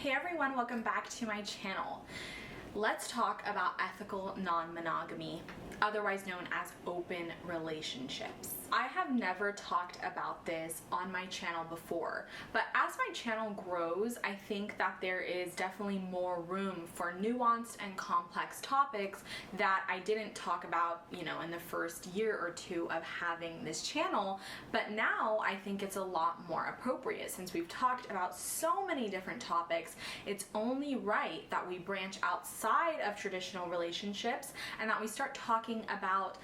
Hey everyone, welcome back to my channel. Let's talk about ethical non-monogamy, otherwise known as open relationships. I have never talked about this on my channel before, but as my channel grows, I think that there is definitely more room for nuanced and complex topics that I didn't talk about, in the first year or two of having this channel, but now I think it's a lot more appropriate. Since we've talked about so many different topics, it's only right that we branch outside of traditional relationships and that we start talking about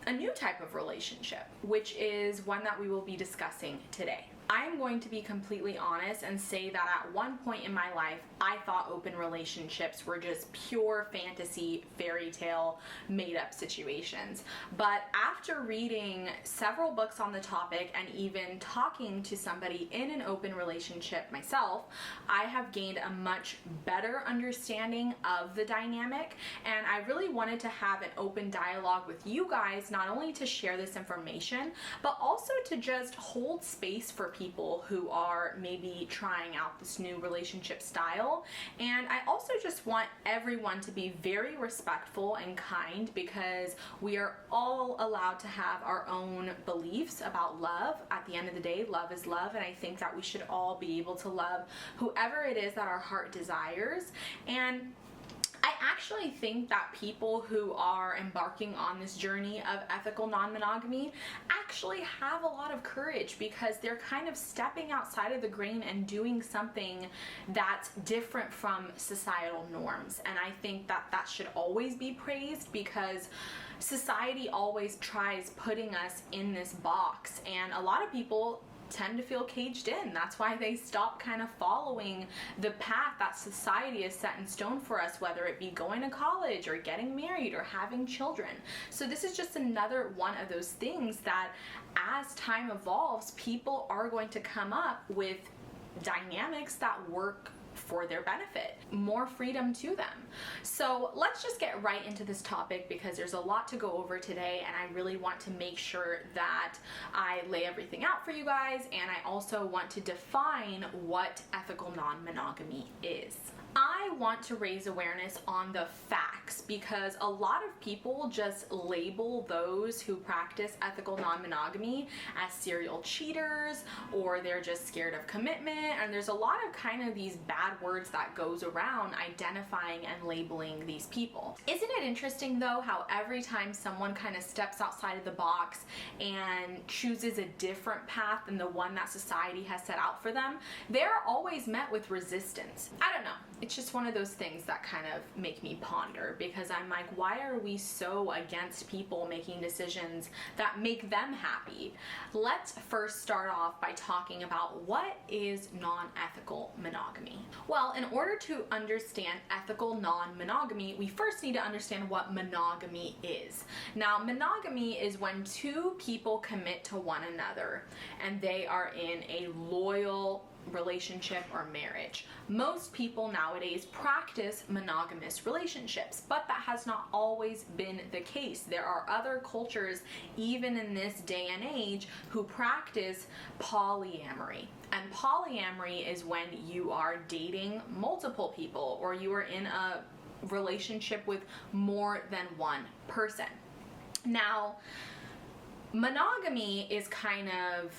a new type of relationship, which is one that we will be discussing today. I'm going to be completely honest and say that at one point in my life, I thought open relationships were just pure fantasy, fairy tale, made up situations. But after reading several books on the topic and even talking to somebody in an open relationship myself, I have gained a much better understanding of the dynamic. And I really wanted to have an open dialogue with you guys, not only to share this information, but also to just hold space for people who are maybe trying out this new relationship style. And I also just want everyone to be very respectful and kind, because we are all allowed to have our own beliefs about love. At the end of the day, love is love, and I think that we should all be able to love whoever it is that our heart desires. And I actually think that people who are embarking on this journey of ethical non-monogamy actually have a lot of courage, because they're kind of stepping outside of the grain and doing something that's different from societal norms. And I think that that should always be praised, because society always tries putting us in this box, and a lot of people tend to feel caged in. That's why they stop kind of following the path that society has set in stone for us, whether it be going to college or getting married or having children. So this is just another one of those things that as time evolves, people are going to come up with dynamics that work for their benefit, more freedom to them. So let's just get right into this topic, because there's a lot to go over today, and I really want to make sure that I lay everything out for you guys, and I also want to define what ethical non-monogamy is. I want to raise awareness on the facts, because a lot of people just label those who practice ethical non-monogamy as serial cheaters, or they're just scared of commitment, and there's a lot of kind of these bad words that goes around identifying and labeling these people. Isn't it interesting though how every time someone kind of steps outside of the box and chooses a different path than the one that society has set out for them, they're always met with resistance? I don't know. It's just one of those things that kind of make me ponder, because I'm like, why are we so against people making decisions that make them happy? Let's first start off by talking about what is non-ethical monogamy. Well, in order to understand ethical non-monogamy, we first need to understand what monogamy is. Now, monogamy is when two people commit to one another and they are in a loyal relationship or marriage. Most people nowadays practice monogamous relationships, but that has not always been the case. There are other cultures, even in this day and age, who practice polyamory. And polyamory is when you are dating multiple people, or you are in a relationship with more than one person. Now, monogamy is kind of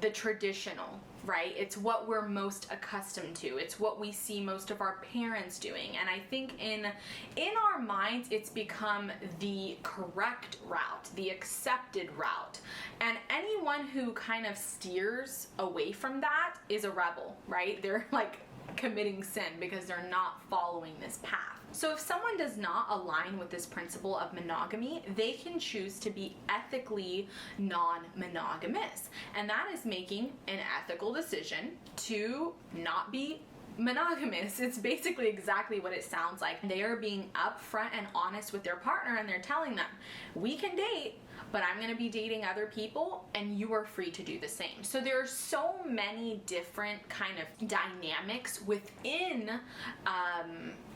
the traditional, right? It's what we're most accustomed to. It's what we see most of our parents doing. And I think in our minds, it's become the correct route, the accepted route. And anyone who kind of steers away from that is a rebel, right? They're like committing sin because they're not following this path. So if someone does not align with this principle of monogamy, they can choose to be ethically non-monogamous. And that is making an ethical decision to not be monogamous. It's basically exactly what it sounds like. They are being upfront and honest with their partner, and they're telling them, we can date, but I'm going to be dating other people and you are free to do the same. So there are so many different kind of dynamics within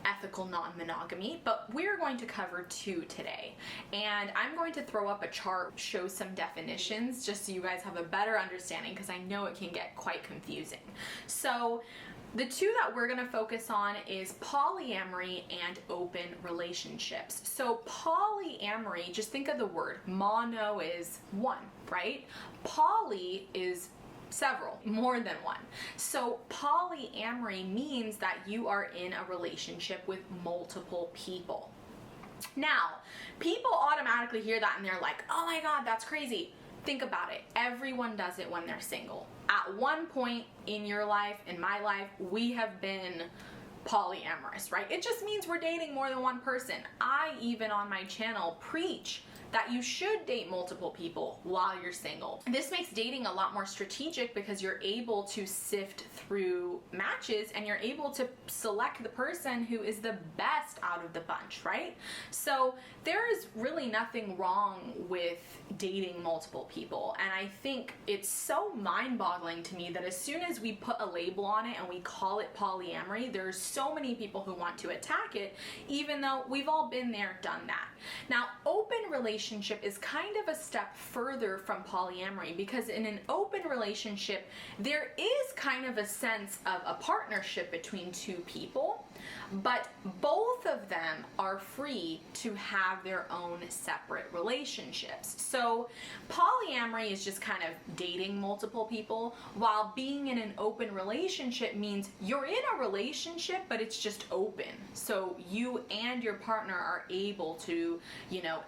ethical non-monogamy, but we're going to cover two today. And I'm going to throw up a chart, show some definitions, just so you guys have a better understanding, because I know it can get quite confusing. So The two that we're going to focus on is polyamory and open relationships. So polyamory, just think of the word. Mono is one, right? Poly is several, more than one. So polyamory means that you are in a relationship with multiple people. Now, people automatically hear that and they're like, oh my God, that's crazy. Think about it. Everyone does it when they're single. At one point in your life, in my life, we have been polyamorous, right? It just means we're dating more than one person. I even on my channel preach that you should date multiple people while you're single. This makes dating a lot more strategic because you're able to sift through matches and you're able to select the person who is the best out of the bunch, right? So there is really nothing wrong with dating multiple people. And I think it's so mind-boggling to me that as soon as we put a label on it and we call it polyamory, there's so many people who want to attack it, even though we've all been there, done that. Now, open relationship is kind of a step further from polyamory because in an open relationship, there is kind of a sense of a partnership between two people, but both of them are free to have their own separate relationships. So polyamory is just kind of dating multiple people, while being in an open relationship means you're in a relationship, but it's just open. So you and your partner are able to,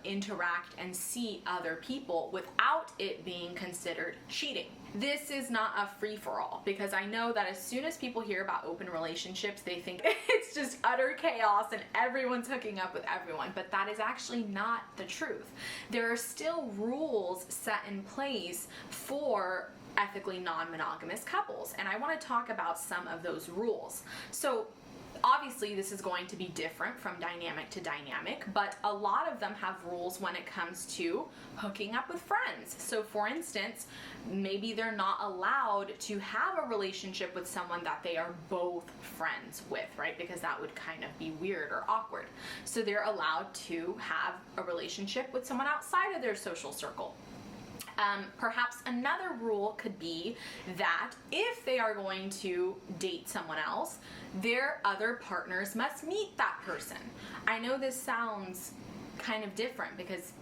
interact and see other people without it being considered cheating. This is not a free-for-all because I know that as soon as people hear about open relationships, they think it's just utter chaos and everyone's hooking up with everyone, but that is actually not the truth. There are still rules set in place for ethically non-monogamous couples, and I want to talk about some of those rules. So obviously, this is going to be different from dynamic to dynamic, but a lot of them have rules when it comes to hooking up with friends. So for instance, maybe they're not allowed to have a relationship with someone that they are both friends with, right? Because that would kind of be weird or awkward. So they're allowed to have a relationship with someone outside of their social circle. Perhaps another rule could be that if they are going to date someone else, their other partners must meet that person. I know this sounds kind of different because,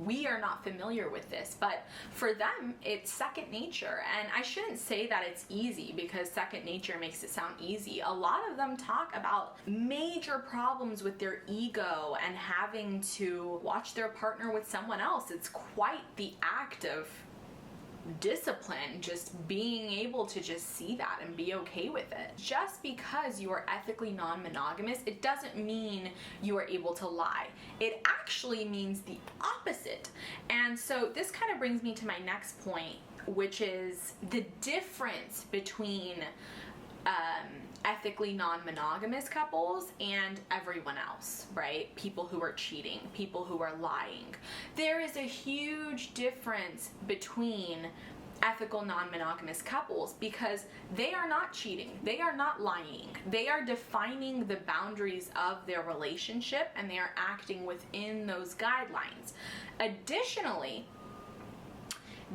we are not familiar with this, but for them, it's second nature. And I shouldn't say that it's easy because second nature makes it sound easy. A lot of them talk about major problems with their ego and having to watch their partner with someone else. It's quite the act of discipline, just being able to just see that and be okay with it. Just because you are ethically non-monogamous, it doesn't mean you are able to lie. It actually means the opposite. And so this kind of brings me to my next point, which is the difference between ethically non-monogamous couples and everyone else, right? People who are cheating, people who are lying. There is a huge difference between ethical non-monogamous couples because they are not cheating, they are not lying, they are defining the boundaries of their relationship and they are acting within those guidelines. Additionally,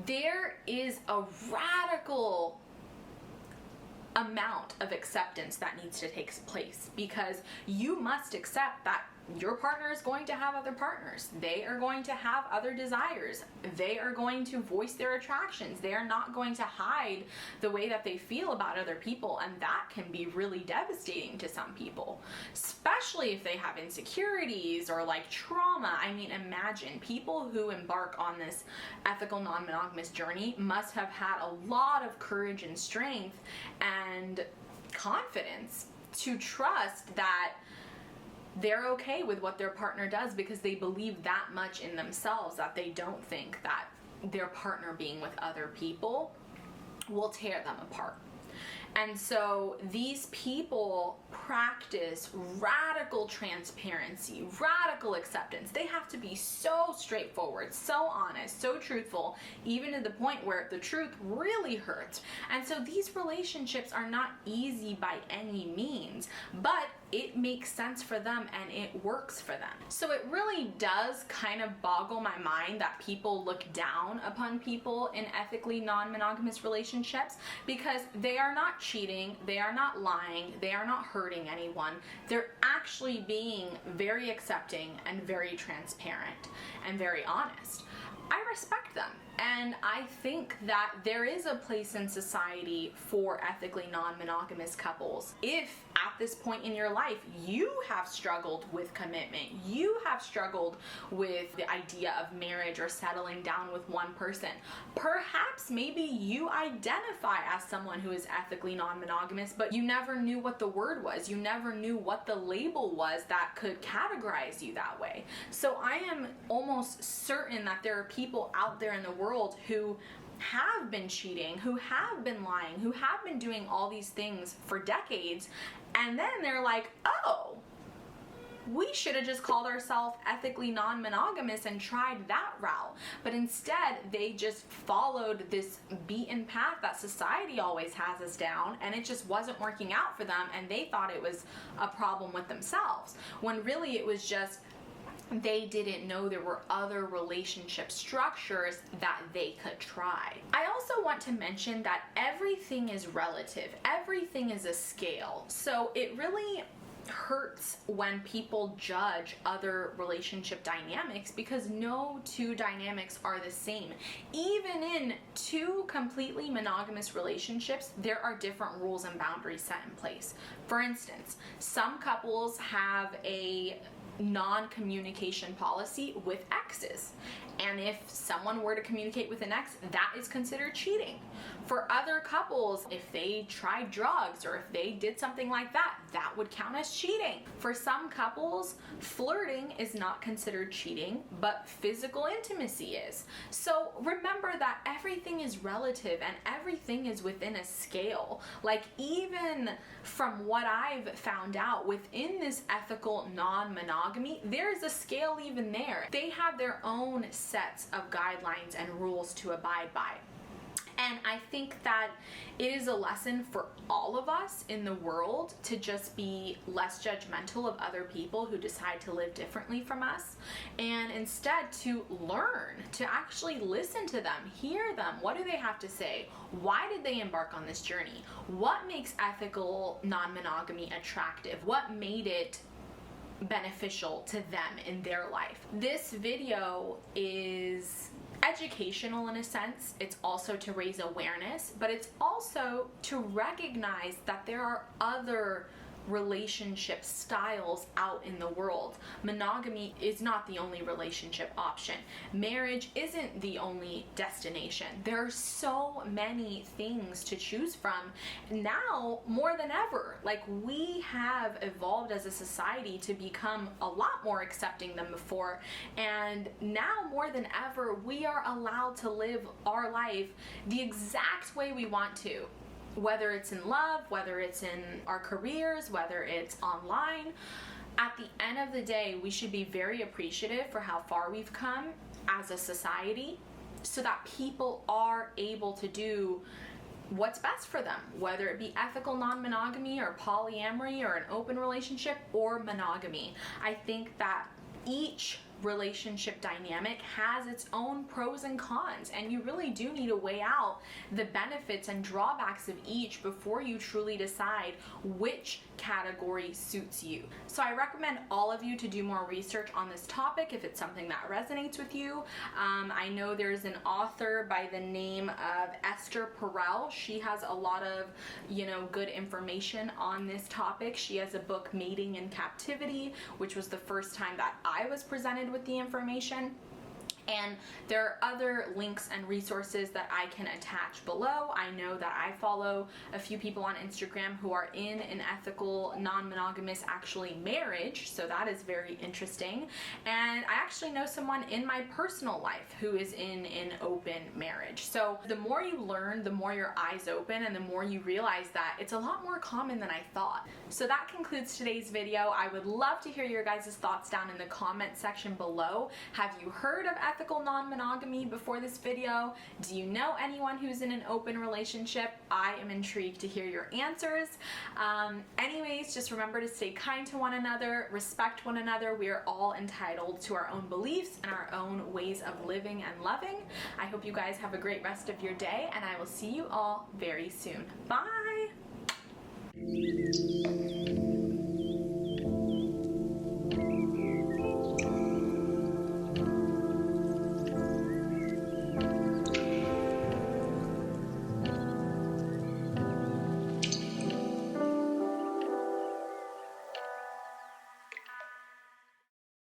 there is a radical amount of acceptance that needs to take place because you must accept that your partner is going to have other partners. They are going to have other desires. They are going to voice their attractions. They are not going to hide the way that they feel about other people, and that can be really devastating to some people, especially if they have insecurities or like trauma. I mean, imagine people who embark on this ethical non-monogamous journey must have had a lot of courage and strength and confidence to trust that they're okay with what their partner does because they believe that much in themselves that they don't think that their partner being with other people will tear them apart. And so these people practice radical transparency, radical acceptance. They have to be so straightforward, so honest, so truthful, even to the point where the truth really hurts. And so these relationships are not easy by any means, but it makes sense for them and it works for them. So it really does kind of boggle my mind that people look down upon people in ethically non-monogamous relationships because they are not cheating, they are not lying, they are not hurting anyone. They're actually being very accepting and very transparent and very honest. I respect them, and I think that there is a place in society for ethically non-monogamous couples. If at this point in your life you have struggled with commitment, you have struggled with the idea of marriage or settling down with one person, perhaps maybe you identify as someone who is ethically non-monogamous, but you never knew what the word was, you never knew what the label was that could categorize you that way. So I am almost certain that there are people out there in the world who have been cheating, who have been lying, who have been doing all these things for decades, and then they're like, oh, we should have just called ourselves ethically non-monogamous and tried that route. But instead, they just followed this beaten path that society always has us down, and it just wasn't working out for them, and they thought it was a problem with themselves, when really it was just they didn't know there were other relationship structures that they could try. I also want to mention that everything is relative. Everything is a scale. So it really hurts when people judge other relationship dynamics, because no two dynamics are the same. Even in two completely monogamous relationships, there are different rules and boundaries set in place. For instance, some couples have a non-communication policy with exes, and if someone were to communicate with an ex, that is considered cheating. For other couples, if they tried drugs or if they did something like that, that would count as cheating. For some couples, flirting is not considered cheating, but physical intimacy is. So remember that everything is relative and everything is within a scale. Like, even from what I've found out within this ethical non-monogamy, there's a scale even there. They have their own sets of guidelines and rules to abide by. And I think that it is a lesson for all of us in the world to just be less judgmental of other people who decide to live differently from us, and instead to learn, to actually listen to them, hear them. What do they have to say? Why did they embark on this journey? What makes ethical non-monogamy attractive? What made it beneficial to them in their life? This video is educational in a sense. It's also to raise awareness, but it's also to recognize that there are other relationship styles out in the world. Monogamy is not the only relationship option. Marriage isn't the only destination. There are so many things to choose from now more than ever. Like, we have evolved as a society to become a lot more accepting than before, and now more than ever we are allowed to live our life the exact way we want to. Whether it's in love, whether it's in our careers, whether it's online, at the end of the day, we should be very appreciative for how far we've come as a society, so that people are able to do what's best for them, whether it be ethical non-monogamy or polyamory or an open relationship or monogamy. I think that each relationship dynamic has its own pros and cons, and you really do need to weigh out the benefits and drawbacks of each before you truly decide which category suits you. So I recommend all of you to do more research on this topic if it's something that resonates with you. I know there's an author by the name of Esther Perel. She has a lot of, good information on this topic. She has a book, Mating in Captivity, which was the first time that I was presented with the information. And there are other links and resources that I can attach below. I know that I follow a few people on Instagram who are in an ethical, non-monogamous, actually marriage, so that is very interesting. And I actually know someone in my personal life who is in an open marriage. So the more you learn, the more your eyes open, and the more you realize that it's a lot more common than I thought. So that concludes today's video. I would love to hear your guys' thoughts down in the comment section below. Have you heard of ethical non-monogamy before this video? Do you know anyone who's in an open relationship? I am intrigued to hear your answers. Anyways, just remember to stay kind to one another, respect one another. We are all entitled to our own beliefs and our own ways of living and loving. I hope you guys have a great rest of your day, and I will see you all very soon. Bye!